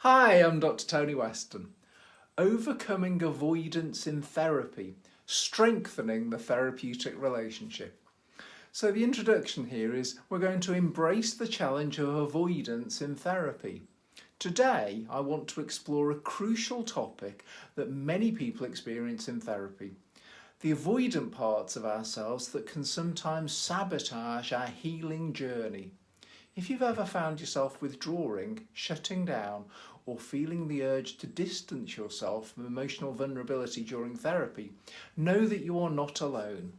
Hi, I'm DrTonyWeston. Overcoming avoidance in therapy, strengthening the therapeutic relationship. So the introduction here is we're going to embrace the challenge of avoidance in therapy. Today, I want to explore a crucial topic that many people experience in therapy. The avoidant parts of ourselves that can sometimes sabotage our healing journey. If you've ever found yourself withdrawing, shutting down, or feeling the urge to distance yourself from emotional vulnerability during therapy, know that you are not alone.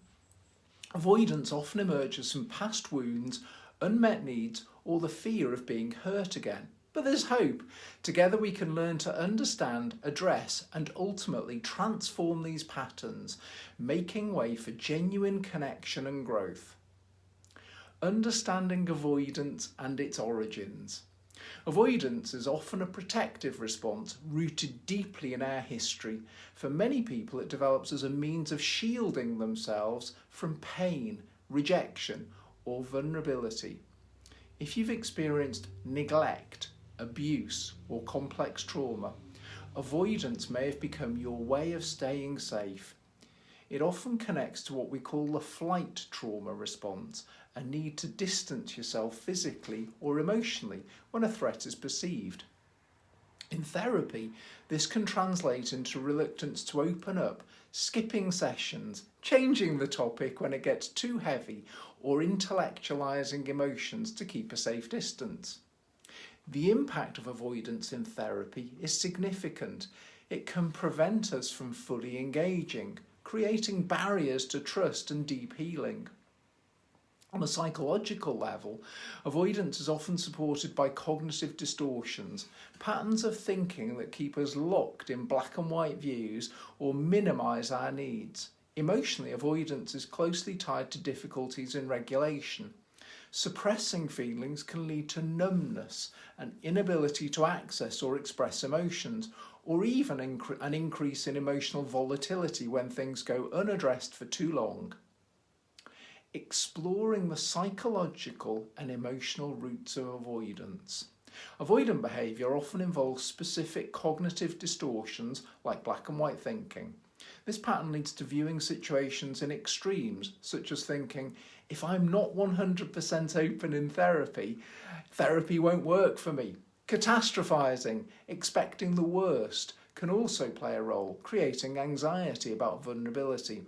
Avoidance often emerges from past wounds, unmet needs, or the fear of being hurt again. But there's hope. Together we can learn to understand, address, and ultimately transform these patterns, making way for genuine connection and growth. Understanding avoidance and its origins. Avoidance is often a protective response rooted deeply in our history. For many people, it develops as a means of shielding themselves from pain, rejection, or vulnerability. If you've experienced neglect, abuse, or complex trauma, avoidance may have become your way of staying safe. It often connects to what we call the flight trauma response, a need to distance yourself physically or emotionally when a threat is perceived. In therapy, this can translate into reluctance to open up, skipping sessions, changing the topic when it gets too heavy, or intellectualizing emotions to keep a safe distance. The impact of avoidance in therapy is significant. It can prevent us from fully engaging, creating barriers to trust and deep healing. On a psychological level, avoidance is often supported by cognitive distortions, patterns of thinking that keep us locked in black and white views or minimise our needs. Emotionally, avoidance is closely tied to difficulties in regulation. Suppressing feelings can lead to numbness, an inability to access or express emotions, or even an increase in emotional volatility when things go unaddressed for too long. Exploring the psychological and emotional roots of avoidance. Avoidant behaviour often involves specific cognitive distortions like black and white thinking. This pattern leads to viewing situations in extremes, such as thinking, if I'm not 100% open in therapy, therapy won't work for me. Catastrophizing, expecting the worst, can also play a role, creating anxiety about vulnerability.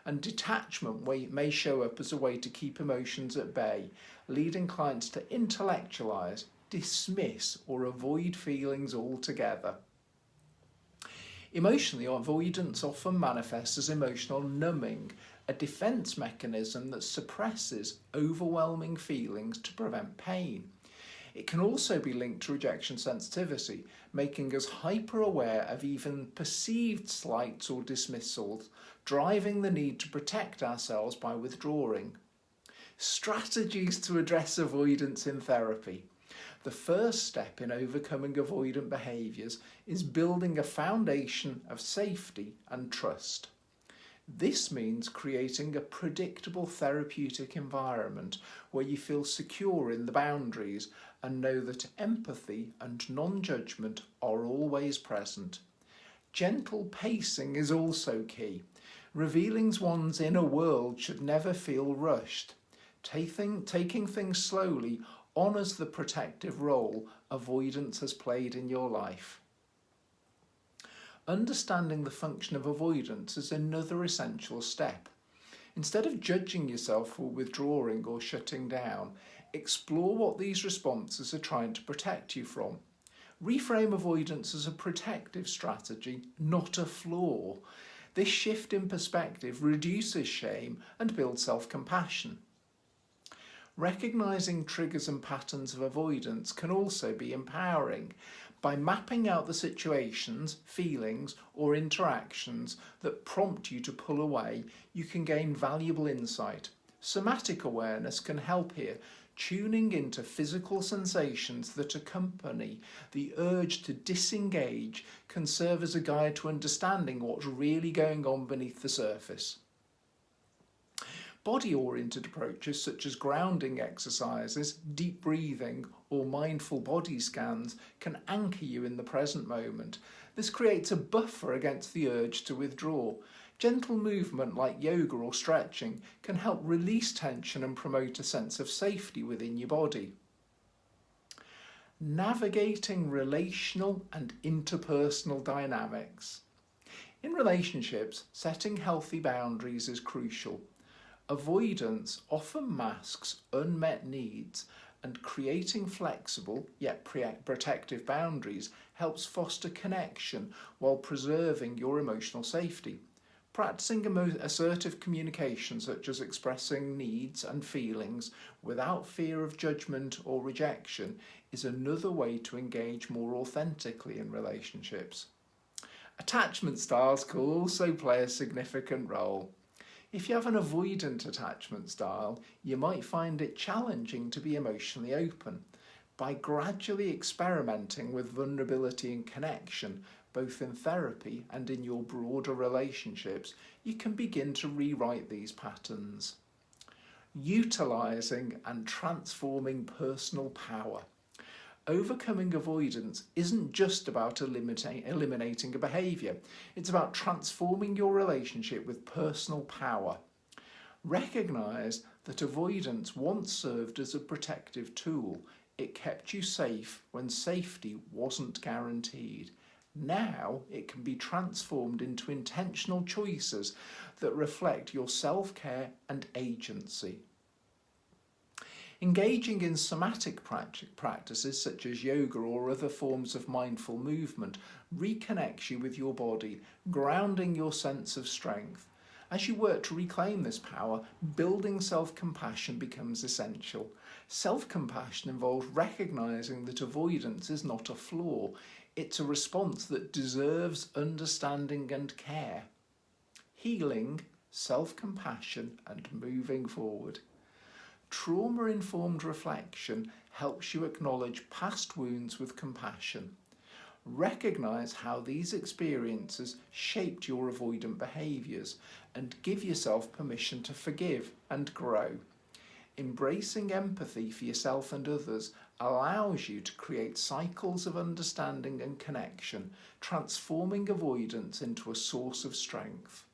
And detachment may show up as a way to keep emotions at bay, leading clients to intellectualize, dismiss, or avoid feelings altogether. Emotionally, avoidance often manifests as emotional numbing, a defense mechanism that suppresses overwhelming feelings to prevent pain. It can also be linked to rejection sensitivity, making us hyper-aware of even perceived slights or dismissals, driving the need to protect ourselves by withdrawing. Strategies to address avoidance in therapy. The first step in overcoming avoidant behaviours is building a foundation of safety and trust. This means creating a predictable therapeutic environment where you feel secure in the boundaries and know that empathy and non-judgment are always present. Gentle pacing is also key. Revealing one's inner world should never feel rushed. Taking things slowly honours the protective role avoidance has played in your life. Understanding the function of avoidance is another essential step. Instead of judging yourself for withdrawing or shutting down, explore what these responses are trying to protect you from. Reframe avoidance as a protective strategy, not a flaw. This shift in perspective reduces shame and builds self-compassion. Recognising triggers and patterns of avoidance can also be empowering. By mapping out the situations, feelings, or interactions that prompt you to pull away, you can gain valuable insight. Somatic awareness can help here, tuning into physical sensations that accompany the urge to disengage can serve as a guide to understanding what's really going on beneath the surface. Body-oriented approaches such as grounding exercises, deep breathing, or mindful body scans can anchor you in the present moment. This creates a buffer against the urge to withdraw. Gentle movement like yoga or stretching can help release tension and promote a sense of safety within your body. Navigating relational and interpersonal dynamics. In relationships, setting healthy boundaries is crucial. Avoidance often masks unmet needs, and creating flexible yet protective boundaries helps foster connection while preserving your emotional safety. Practicing assertive communication, such as expressing needs and feelings without fear of judgment or rejection, is another way to engage more authentically in relationships. Attachment styles can also play a significant role. If you have an avoidant attachment style, you might find it challenging to be emotionally open. By gradually experimenting with vulnerability and connection, both in therapy and in your broader relationships, you can begin to rewrite these patterns. Utilising and transforming personal power. Overcoming avoidance isn't just about eliminating a behaviour. It's about transforming your relationship with personal power. Recognise that avoidance once served as a protective tool. It kept you safe when safety wasn't guaranteed. Now it can be transformed into intentional choices that reflect your self-care and agency. Engaging in somatic practices such as yoga or other forms of mindful movement reconnects you with your body, grounding your sense of strength. As you work to reclaim this power, building self-compassion becomes essential. Self-compassion involves recognising that avoidance is not a flaw. It's a response that deserves understanding and care. Healing, self-compassion, and moving forward. Trauma-informed reflection helps you acknowledge past wounds with compassion. Recognise how these experiences shaped your avoidant behaviours and give yourself permission to forgive and grow. Embracing empathy for yourself and others allows you to create cycles of understanding and connection, transforming avoidance into a source of strength.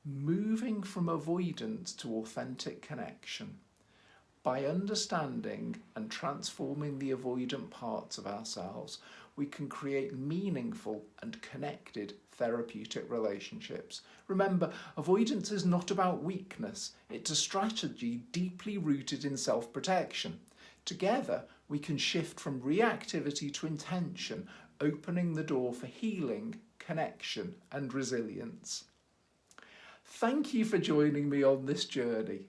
Moving from avoidance to authentic connection. By understanding and transforming the avoidant parts of ourselves, we can create meaningful and connected therapeutic relationships. Remember, avoidance is not about weakness. It's a strategy deeply rooted in self-protection. Together, we can shift from reactivity to intention, opening the door for healing, connection, and resilience. Thank you for joining me on this journey.